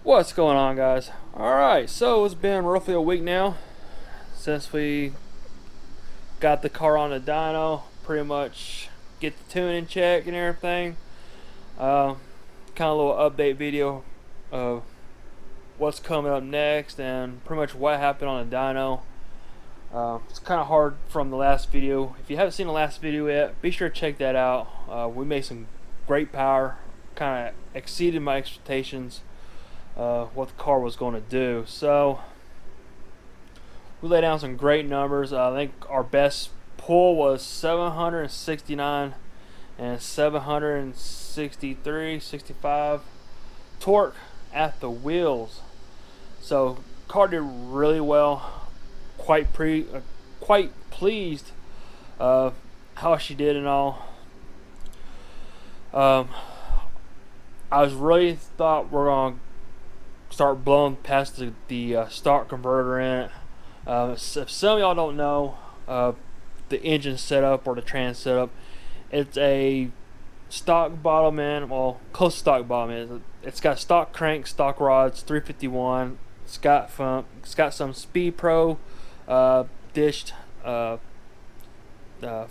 What's going on, guys? Alright, so it's been roughly a week now since we got the car on the dyno. Pretty much get the tuning check and everything. Kind of a little update video of what's coming up next and pretty much what happened on the dyno. It's kind of hard from the last video. If you haven't seen the last video yet, be sure to check that out. We made some great power, kind of exceeded my expectations. What the car was going to do. So we laid down some great numbers. I think our best pull was 769 and 763, 65 torque at the wheels. So car did really well. Quite pleased how she did and all. I was really thought we're gonna start blowing past the stock converter in it. If some of y'all don't know the engine setup or the trans setup, it's a stock bottom end, well, close to stock bottom end. It's got stock crank, stock rods, 351. It's got some Speed Pro dished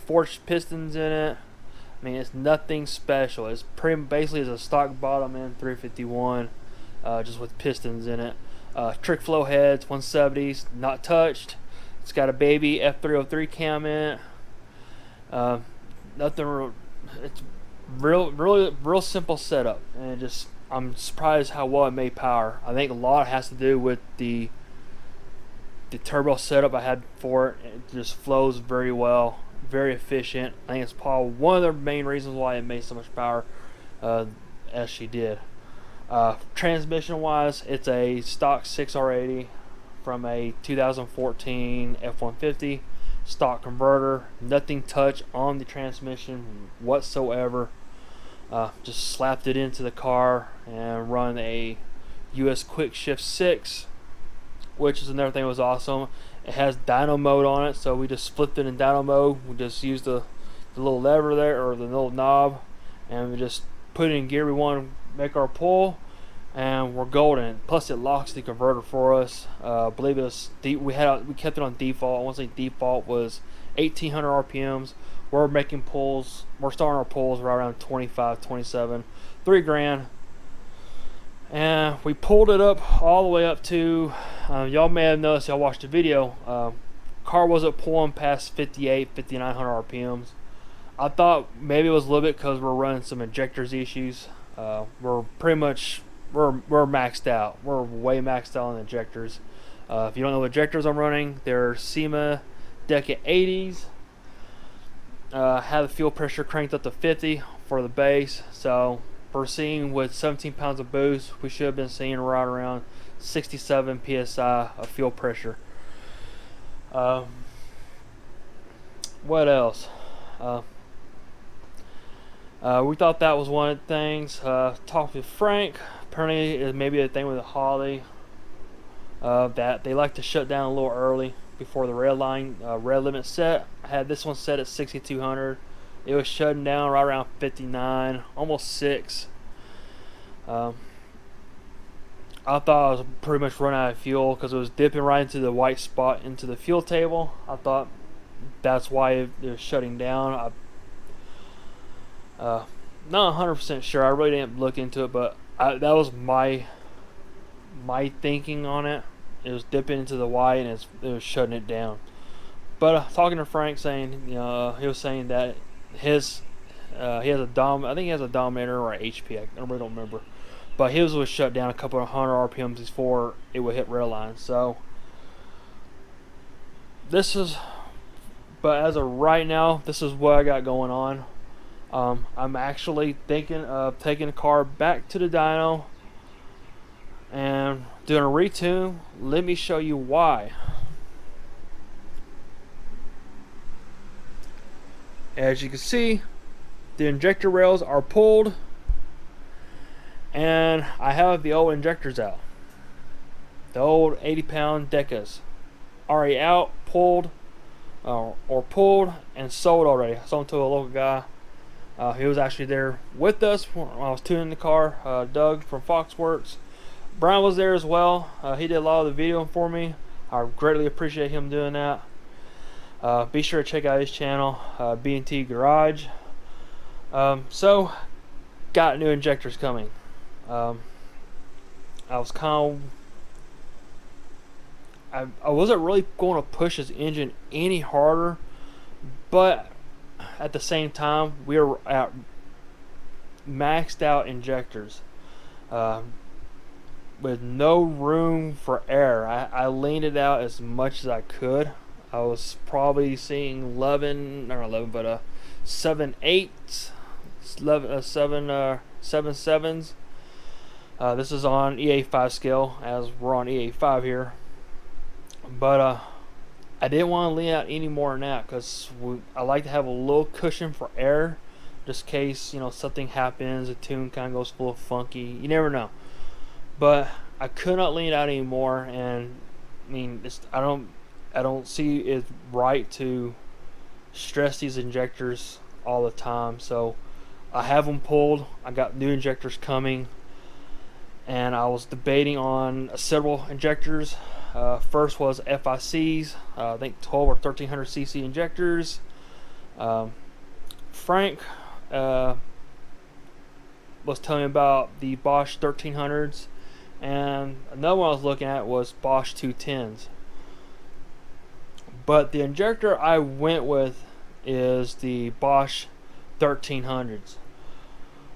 forged pistons in it. I mean, it's nothing special. It's basically a stock bottom end 351. Just with pistons in it. Trick flow heads, 170s, not touched. It's got a baby F303 cam in it. Nothing real. It's real simple setup, and I'm surprised how well it made power. I think a lot has to do with the turbo setup I had for it. It just flows very well, very efficient. I think it's probably one of the main reasons why it made so much power as she did. Transmission wise, it's a stock 6R80 from a 2014 F-150 stock converter. Nothing touched on the transmission whatsoever. Just slapped it into the car and run a US Quick Shift 6, which is another thing that was awesome. It has dyno mode on it, so we just flipped it in dyno mode. We just used the little lever there, or the little knob, and we just put it in gear we want to make our pull, and we're golden. Plus it locks the converter for us. I believe it was we kept it on default. I want to say default was 1800 RPMs. We're making pulls, we're starting our pulls right around 25, 27, $3,000, and we pulled it up all the way up to y'all may have noticed, y'all watched the video, car wasn't pulling past 58, 5900 RPMs. I thought maybe it was a little bit because we're running some injectors issues. We're pretty much we're maxed out. We're way maxed out on injectors. If you don't know what injectors I'm running, they're SEMA Decade 80s. Have the fuel pressure cranked up to 50 for the base. So we're seeing with 17 pounds of boost, we should have been seeing right around 67 psi of fuel pressure. What else? We thought that was one of the things. Talked with Frank. Apparently, it may be a thing with the Holly that they like to shut down a little early before the red limit set. I had this one set at 6,200. It was shutting down right around 59, almost 6. I thought I was pretty much running out of fuel because it was dipping right into the white spot into the fuel table. I thought that's why it was shutting down. Not 100% sure. I really didn't look into it, but that was my thinking on it. It was dipping into the white and it was shutting it down. But talking to Frank, saying he was saying that he has a I think he has a Dominator or an HP. I really don't remember. But his was shut down a couple of hundred RPMs before it would hit rail line. So but as of right now, this is what I got going on. I'm actually thinking of taking the car back to the dyno and doing a retune. Let me show you why. As you can see, the injector rails are pulled, and I have the old injectors out. The old 80-pound Decas already out, pulled, or pulled and sold already. I sold them to a local guy. He was actually there with us when I was tuning the car, Doug from Foxwerks. Brian was there as well. He did a lot of the video for me. I greatly appreciate him doing that. Be sure to check out his channel, B&T Garage. So, got new injectors coming. I was kind of, I wasn't really going to push his engine any harder, but at the same time, we were at maxed out injectors. With no room for error. I leaned it out as much as I could. I was probably seeing 11, not 11, but 7 8s, 7 7s. This is on EA5 scale, as we're on EA5 here. But I didn't want to lean out any more than that, because I like to have a little cushion for error, just in case, you know, something happens, the tune kind of goes a little funky. You never know. But I could not lean out anymore, and I mean, I don't see it right to stress these injectors all the time. So I have them pulled. I got new injectors coming, and I was debating on several injectors. First was FICs, I think 12 or 1300 cc injectors. Frank was telling me about the Bosch 1300s. And another one I was looking at was Bosch 210s. But the injector I went with is the Bosch 1300s.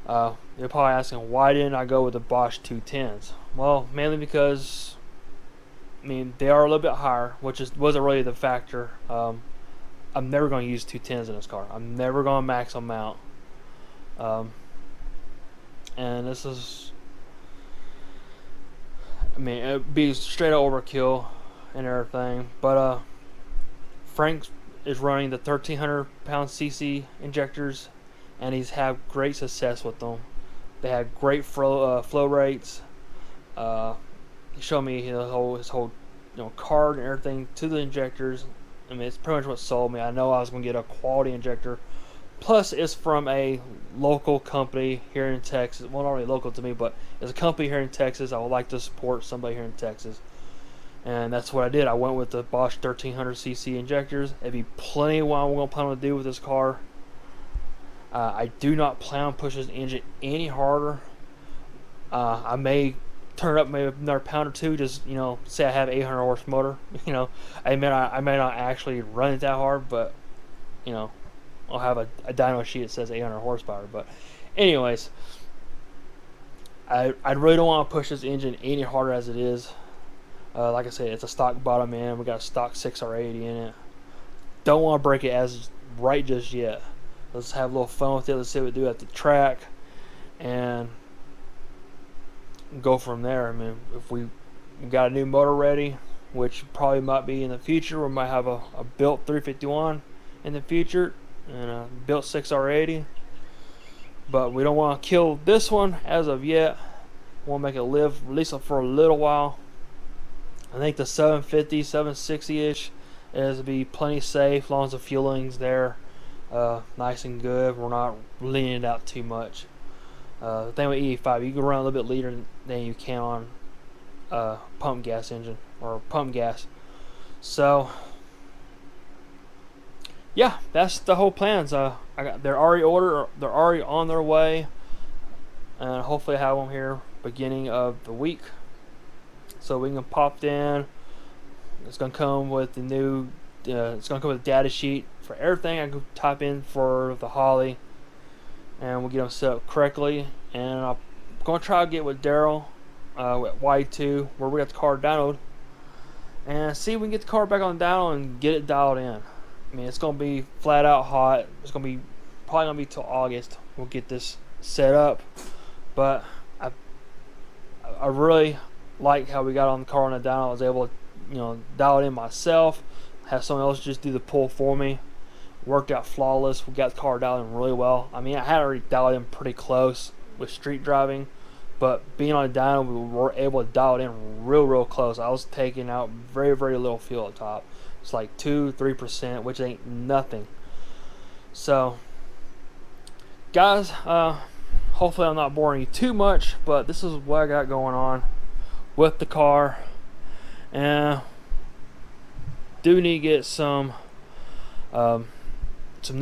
You're probably asking, why didn't I go with the Bosch 210s? Well, mainly because, I mean, they are a little bit higher, which wasn't really the factor. I'm never going to use 210s in this car. I'm never going to max them out. And this is, I mean, it'd be straight up overkill and everything. But Frank is running the 1300 pound cc injectors, and he's had great success with them. They had great flow rates. He showed me his whole card and everything to the injectors. I mean, it's pretty much what sold me. I know I was going to get a quality injector. Plus, it's from a local company here in Texas. Well, not really local to me, but it's a company here in Texas. I would like to support somebody here in Texas. And that's what I did. I went with the Bosch 1300cc injectors. It'd be plenty of what I'm going to plan to do with this car. I do not plan on pushing this engine any harder. I may turn it up maybe another pound or two. Just, say I have 800 horse motor. I may not actually run it that hard, but, I'll have a dyno sheet that says 800 horsepower. But anyways, I really don't want to push this engine any harder as it is. Like I said, it's a stock bottom end. We got a stock 6R80 in it. Don't want to break it as right just yet. Let's have a little fun with it. Let's see what we do at the track, and go from there. I mean, if we got a new motor ready, which probably might be in the future, we might have a built 351 in the future and a built 6R80. But we don't want to kill this one as of yet. We want to make it live at least for a little while. I think the 750, 760-ish is to be plenty safe as long as the fueling's there, nice and good. We're not leaning it out too much. The thing with E85, you can run a little bit leaner than you can on pump gas engine or pump gas. So yeah, that's the whole plans. They're already ordered. They're already on their way, and hopefully I have them here beginning of the week, so we can pop in. It's gonna come with the new. It's gonna come with a data sheet for everything I can type in for the Holly, and we'll get them set up correctly. And I'm gonna try to get with Daryl at Y2 where we got the car downloaded, and see if we can get the car back on the dyno and get it dialed in. I mean, it's gonna be flat out hot. It's gonna be probably gonna be till August. We'll get this set up, but I really like how we got on the car on the dyno. I was able to dial it in myself. Have someone else just do the pull for me. Worked out flawless. We got the car dialed in really well. I mean, I had already dialed in pretty close with street driving, but being on a dyno, we were able to dial it in real close. I was taking out very little fuel at top. It's like 2-3%, which ain't nothing. So, guys, hopefully I'm not boring you too much, but this is what I got going on. with the car, and do need to get some new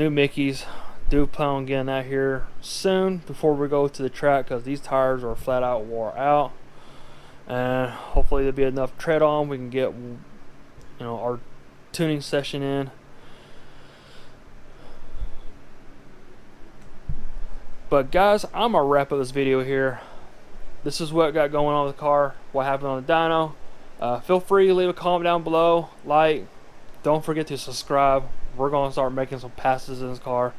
Mickeys. Do plan on getting that here soon before we go to the track, because these tires are flat out wore out, and hopefully there'll be enough tread on we can get our tuning session in. But guys, I'm gonna wrap up this video here. This is what I got going on with the car, what happened on the dyno. Feel free to leave a comment down below, like, don't forget to subscribe. We're gonna start making some passes in this car.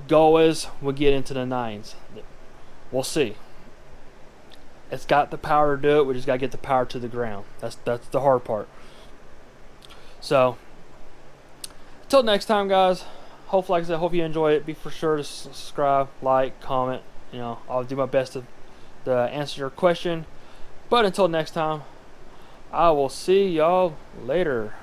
Goal is we'll get into the 9s. We'll see. It's got the power to do it. We just gotta get the power to the ground. That's the hard part. So until next time, guys. Hopefully, like I said, hope you enjoy it. Be for sure to subscribe, like, comment. I'll do my best to answer your question. But until next time, I will see y'all later.